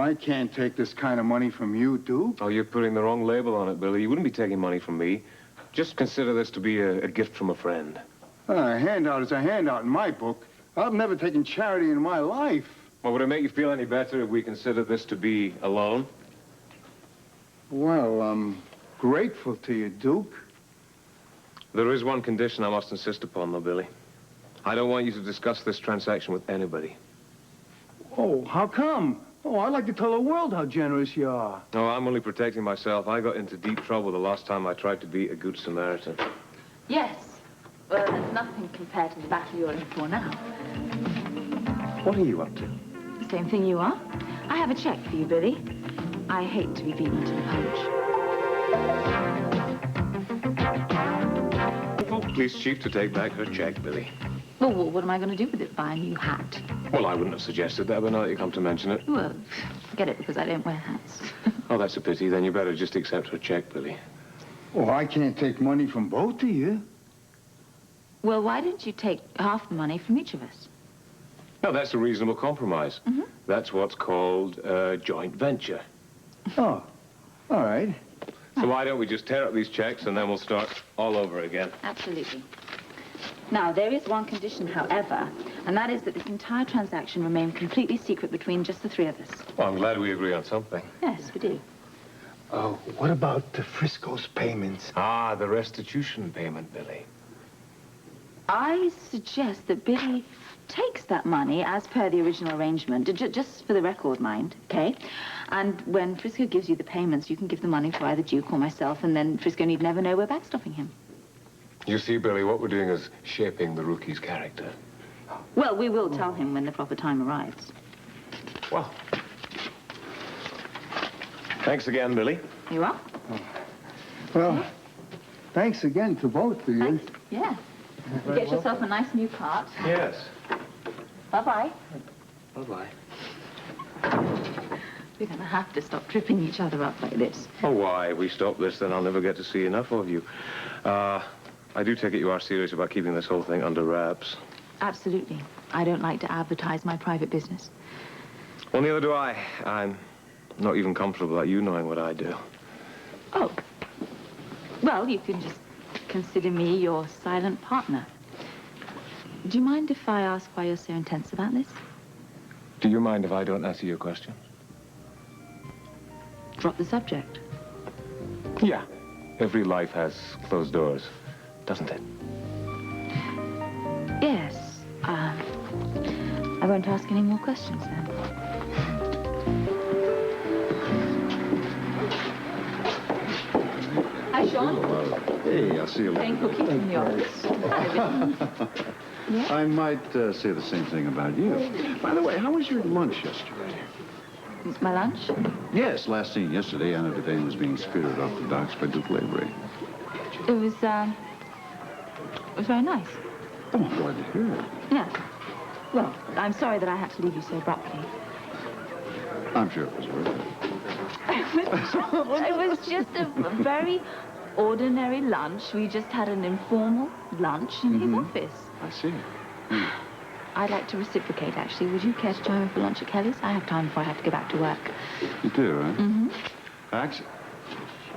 I can't take this kind of money from you, Duke. Oh, you're putting the wrong label on it, Billy. You wouldn't be taking money from me. Just consider this to be a gift from a friend. A handout is a handout in my book. I've never taken charity in my life. Well, would it make you feel any better if we consider this to be a loan? Well, I'm grateful to you, Duke. There is one condition I must insist upon, though, Billy. I don't want you to discuss this transaction with anybody. Oh, how come? Oh, I'd like to tell the world how generous you are. No, I'm only protecting myself. I got into deep trouble the last time I tried to be a good Samaritan. Yes. Well, that's nothing compared to the battle you're in for now. What are you up to? The same thing you are. I have a check for you, Billy. I hate to be beaten to the punch. Oh, police chief to take back her check, Billy. Well, what am I going to do with it? Buy a new hat? Well, I wouldn't have suggested that, but now that you come to mention it. Well, forget it, because I don't wear hats. Oh, that's a pity. Then you better just accept her check, Billy. Oh, I can't take money from both of you. Well, why didn't you take half the money from each of us? No, that's a reasonable compromise. Mm-hmm. That's what's called a joint venture. Oh, all right. So why don't we just tear up these checks and then we'll start all over again? Absolutely. Now, there is one condition, however, and that is that this entire transaction remain completely secret between just the three of us. Well, I'm glad we agree on something. Yes, we do. Oh, what about the Frisco's payments? Ah, the restitution payment, Billy. I suggest that Billy takes that money as per the original arrangement, just for the record, mind, okay? And when Frisco gives you the payments, you can give the money to either Duke or myself, and then Frisco need never know we're backstopping him. You see, Billy, what we're doing is shaping the rookie's character. Well, we will tell him when the proper time arrives. Well, thanks again, Billy. You are? Well, thanks again to both of you. Thanks. Yeah. You get yourself a nice new cart. Yes. Bye-bye. Bye-bye. We're going to have to stop tripping each other up like this. Oh, why? If we stop this, then I'll never get to see enough of you. I do take it you are serious about keeping this whole thing under wraps. Absolutely. I don't like to advertise my private business. Well, neither do I. I'm not even comfortable about you knowing what I do. Oh. Well, you can just consider me your silent partner. Do you mind if I ask why you're so intense about this? Do you mind if I don't answer your question? Drop the subject. Yeah. Every life has closed doors, doesn't it? Yes. I won't ask any more questions then. Hi, Sean. Hey, I'll see you later. Playing cookie from the office. Yeah? I might say the same thing about you. By the way, how was your lunch yesterday? My lunch? Yes, last seen yesterday, Anna Devane was being scooted off the docks by Duke Lavery. It was very nice. Oh, I'm glad to hear it. Yeah. Well, I'm sorry that I had to leave you so abruptly. I'm sure it was worth it. It was just a very ordinary lunch. We just had an informal lunch in his office. I see. I'd like to reciprocate, actually. Would you care to join me for lunch at Kelly's? I have time before I have to go back to work. You do, huh? Mm-hmm.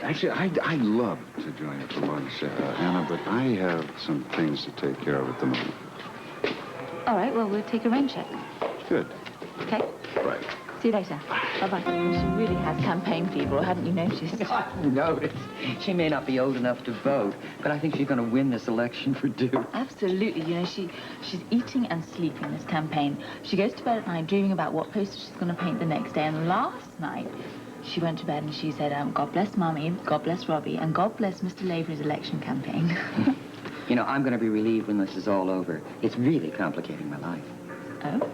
Actually, I'd love to join you for lunch, Anna, but I have some things to take care of at the moment. All right, well, we'll take a rain check. Good. Okay? Right. See you later. Bye-bye. She really has campaign fever, hadn't you noticed? No, she may not be old enough to vote, but I think she's going to win this election for Duke. Absolutely. You know, she's eating and sleeping this campaign. She goes to bed at night dreaming about what poster she's going to paint the next day. And last night, she went to bed and she said, God bless Mummy, God bless Robbie, and God bless Mr. Lavery's election campaign. You know, I'm going to be relieved when this is all over. It's really complicating my life. Oh?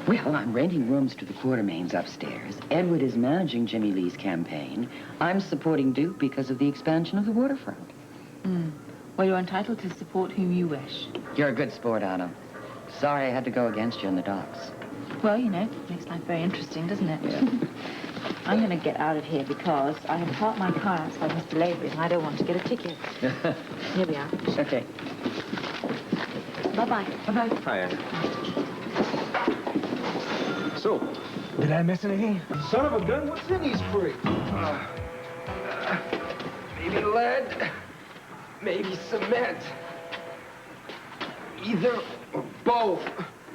Well, I'm renting rooms to the Quartermains upstairs. Edward is managing Jimmy Lee's campaign. I'm supporting Duke because of the expansion of the waterfront. Well, you're entitled to support whom you wish. You're a good sport, Anna. Sorry I had to go against you in the docks. Well, you know, makes life very interesting, doesn't it? Yeah. I'm going to get out of here because I have parked my car outside Mr. Lavery's and I don't want to get a ticket. Here we are. Okay. Bye-bye. Bye-bye. Hi, Anna. So, Did I miss anything? Son of a gun, what's in these crates? Maybe lead, maybe cement. Either or both.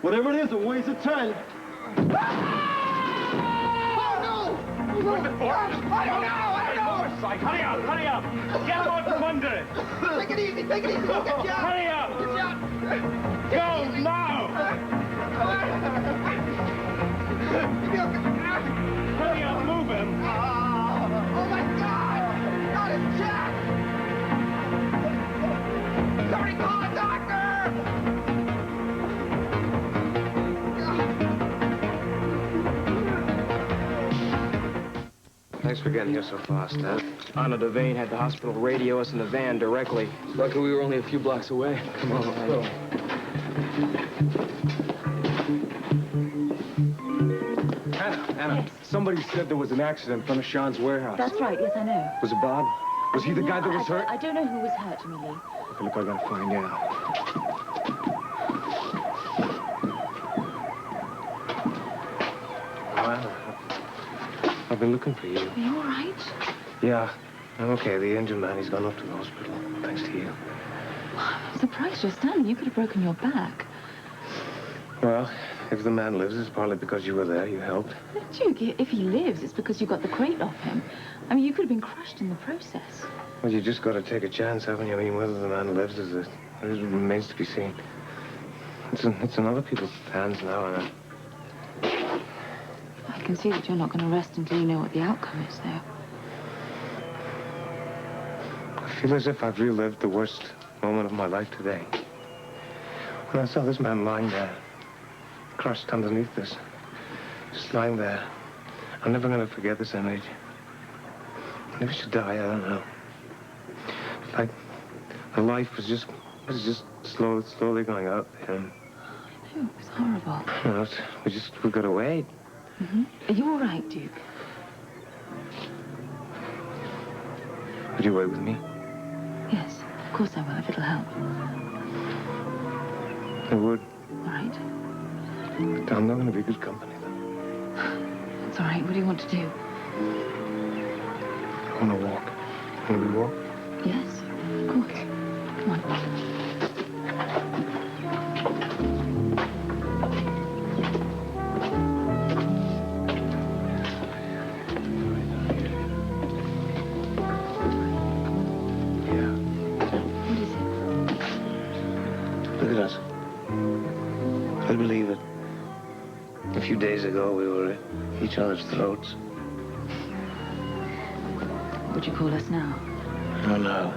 Whatever it is, it weighs a ton. Oh, no! What the fuck? I don't know! Hurry up! Get out from under it! Take it easy, we'll get you out! Hurry up! Get you out! Go now! Hurry up, move him! Oh my God! God, it's Jack! Somebody call a doctor! Thanks for getting here so fast, Dad. Anna Devane had the hospital radio us in the van directly. Luckily, we were only a few blocks away. Come on, go. Anna, Yes. somebody said there was an accident in front of Sean's warehouse. That's right, yes, I know. Was it Bob? Was he the guy that was hurt? I don't know who was hurt, Jimmy Lee. Okay, look, I gotta find out. Well, I've been looking for you. Are you all right? Yeah, I'm okay. The engine man, he's gone up to the hospital, thanks to you. I'm surprised you're standing. You could have broken your back. Well, if the man lives, it's partly because you were there. You helped. Duke, if he lives, it's because you got the crate off him. I mean, you could have been crushed in the process. Well, you just got to take a chance, haven't you? I mean, whether the man lives it remains to be seen. It's in other people's hands now, Anna. I can see that you're not going to rest until you know what the outcome is, though. I feel as if I've relived the worst moment of my life today. When I saw this man lying there, crushed underneath this, just lying there. I'm never going to forget this image. And if he should die, I don't know. Like, the life was just slowly going out to him. I know, it was horrible. You know, we got to wait. Mm-hmm. Are you all right, Duke? Would you wait with me? Yes, of course I will, if it'll help. I would. All right. But I'm not going to be good company, though. It's all right. What do you want to do? I want to walk. Can we walk? Yes, of course. Come on. What is it? Look at us. I believe it. A few days ago, we were at each other's throats. What would you call us now? I don't know.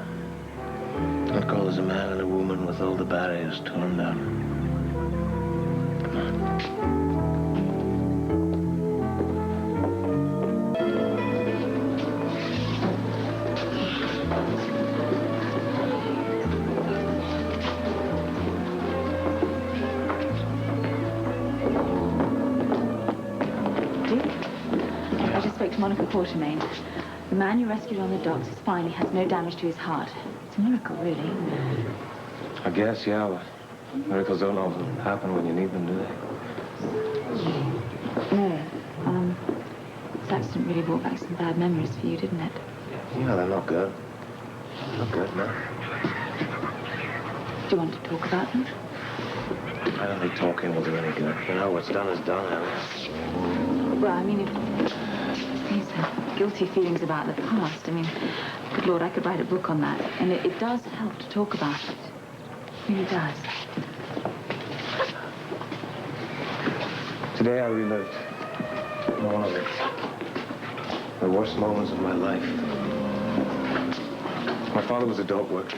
I'd call us a man and a woman with all the barriers torn down. Come on. I just spoke to Monica Quartermain. The man you rescued on the docks is fine. He has no damage to his heart. It's a miracle, really. I guess, yeah, but miracles don't often happen when you need them, do they? No. This accident really brought back some bad memories for you, didn't it? Yeah, they're not good. Not good, no. Do you want to talk about them? I don't think talking will do any good. You know, what's done is done, Alice. Well, I mean, if these guilty feelings about the past, I mean, good Lord, I could write a book on that. And it does help to talk about it. It really does. Today I relived one of the worst moments of my life. My father was a dock worker.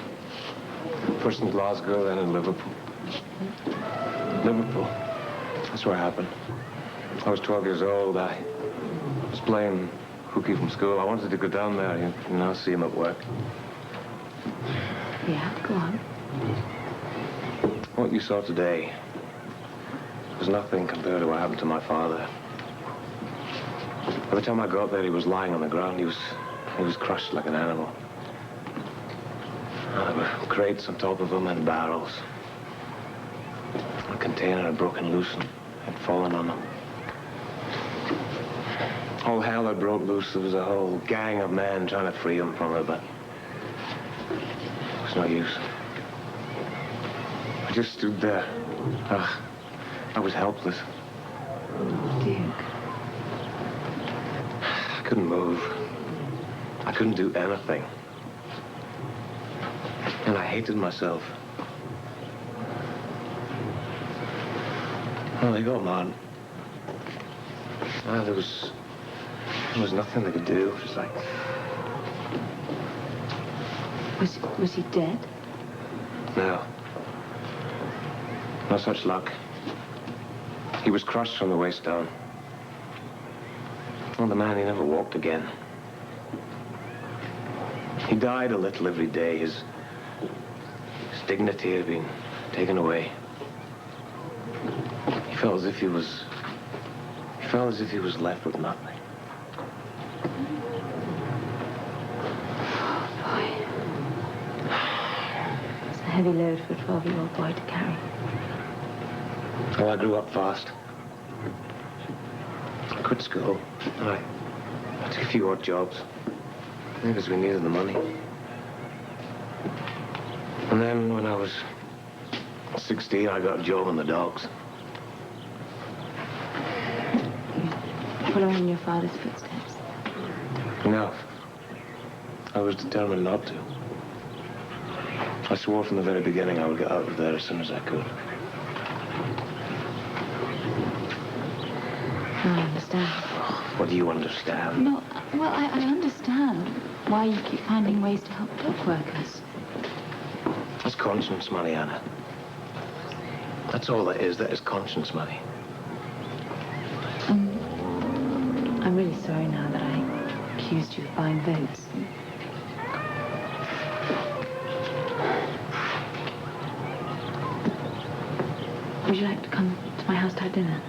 First in Glasgow, then in Liverpool. Liverpool. That's where it happened. I was 12 years old. I was playing hooky from school. I wanted to go down there, you know, see him at work. Yeah, go on. What you saw today was nothing compared to what happened to my father. By the time I got there, he was lying on the ground. He was crushed like an animal. There were crates on top of him and barrels. A container had broken loose and had fallen on him. All hell had broke loose. There was a whole gang of men trying to free him from her, but it was no use. I just stood there. Ugh, I was helpless. Duke. I couldn't move. I couldn't do anything. And I hated myself. Well, they got mad. There was nothing they could do. It was like... Was he dead? No. No such luck. He was crushed from the waist down. Well, the man, he never walked again. He died a little every day. His dignity had been taken away. He felt as if he was left with nothing. It's a heavy load for a 12-year-old boy to carry. Well, I grew up fast. I quit school. And I took a few odd jobs. Because we needed the money. And then when I was 16, I got a job on the docks. Following in your father's footsteps. No. I was determined not to. I swore from the very beginning I would get out of there as soon as I could. I understand. What do you understand? No, well, I understand why you keep finding ways to help dock workers. That's conscience money, Anna. That's all that is conscience money. I'm really sorry now that I accused you of buying votes. Would you like to come to my house to have dinner?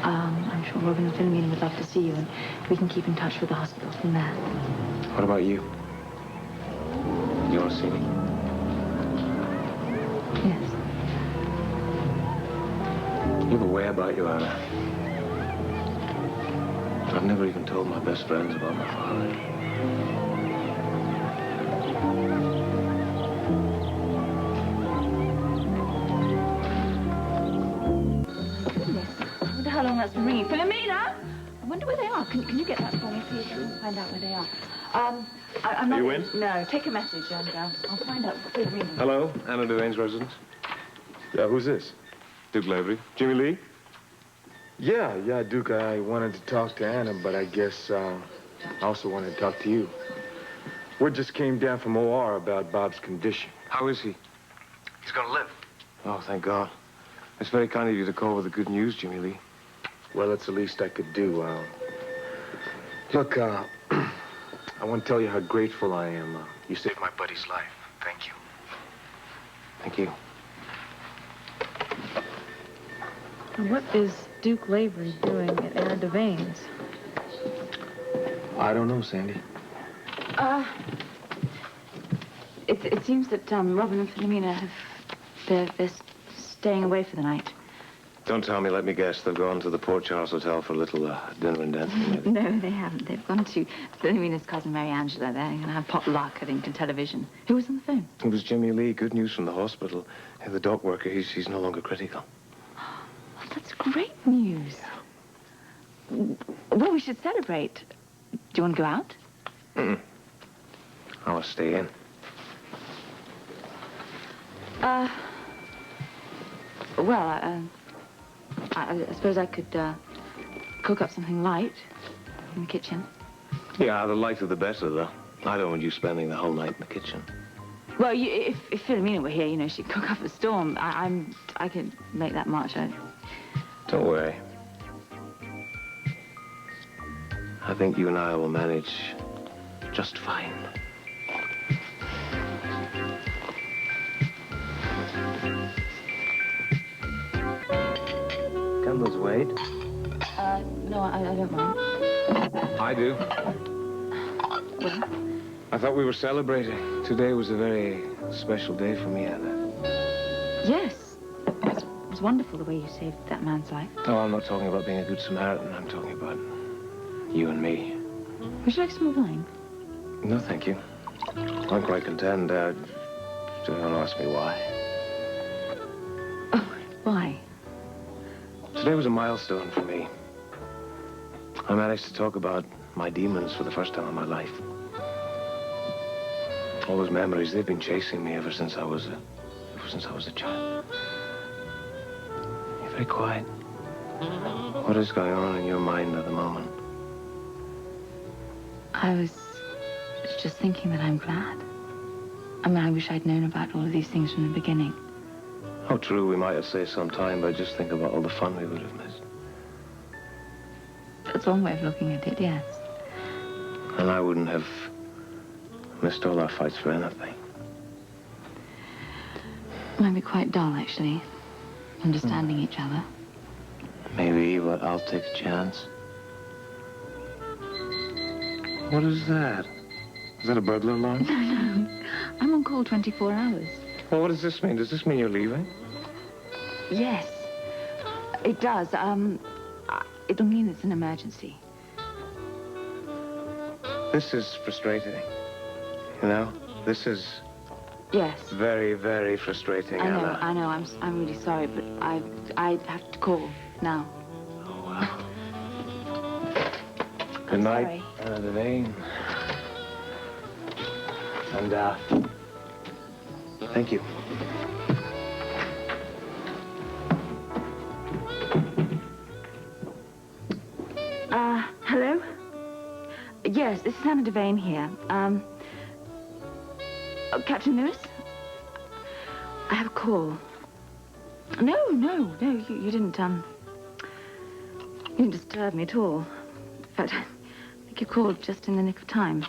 I'm sure Robin and Philomena would love to see you, and we can keep in touch with the hospital from there. What about you? You want to see me? Yes. You have a way about you, Anna. I've never even told my best friends about my father. I wonder how long that's been ringing. Philomena! I wonder where they are. Can you get that for me, please? I can find out where they are. I'm not... Are you in? No, take a message and I'll find out before you ring. Hello, Anna Devane's residence. Yeah, who's this? Duke Lavery. Jimmy Lee? Yeah, Duke, I wanted to talk to Anna, but I guess I also wanted to talk to you. Word just came down from OR about Bob's condition. How is he? He's gonna live. Oh, thank God. It's very kind of you to call with the good news, Jimmy Lee. Well, that's the least I could do. Look, I want to tell you how grateful I am. You saved my buddy's life. Thank you. Thank you. What is Duke Lavery doing at Anna Devane's? I don't know, Sandy. It seems that Robin and Philomena they're staying away for the night. Don't tell me, let me guess. They've gone to the Port Charles Hotel for a little dinner and dancing, maybe. No, they haven't. They've gone to Philomena's cousin, Mary Angela. They're going to have potluck at Ington Television. Who was on the phone? It was Jimmy Lee. Good news from the hospital. The dock worker, he's no longer critical. Oh, that's great news. Well, we should celebrate. Do you want to go out? I want to stay in. Well, I suppose I could cook up something light in the kitchen. Yeah, the lighter the better, though. I don't want you spending the whole night in the kitchen. Well, if Philomena were here, you know, she'd cook up a storm. I could make that much. Don't worry. I think you and I will manage just fine. Candles, Wade? No, I don't mind. I do. Well? I thought we were celebrating. Today was a very special day for me, Anna. Yes. It was wonderful the way you saved that man's life. Oh, I'm not talking about being a good Samaritan. I'm talking about You and me. Would you like some more wine? No, thank you. I'm quite content. Don't ask me why. Oh, why? Today was a milestone for me. I managed to talk about my demons for the first time in my life. All those memories, they've been chasing me ever since I was a child. You're very quiet. What is going on in your mind at the moment? I was just thinking that I'm glad. I mean, I wish I'd known about all of these things from the beginning. How true, we might have saved some time, but just think about all the fun we would have missed. That's one way of looking at it, yes. And I wouldn't have missed all our fights for anything. It might be quite dull, actually, understanding each other. Maybe, but I'll take a chance. What is that? Is that a burglar alarm? No. I'm on call 24 hours. Well, what does this mean? Does this mean you're leaving? Yes, it does. It'll mean it's an emergency. This is frustrating. You know? This is Yes. very, very frustrating, Anna. I know. I'm really sorry, but I have to call now. Oh, wow. Good I'm night, sorry. Anna Devane. And, thank you. Hello? Yes, this is Anna Devane here. Captain Lewis? I have a call. No, you didn't disturb me at all. In fact, I think you called just in the nick of time.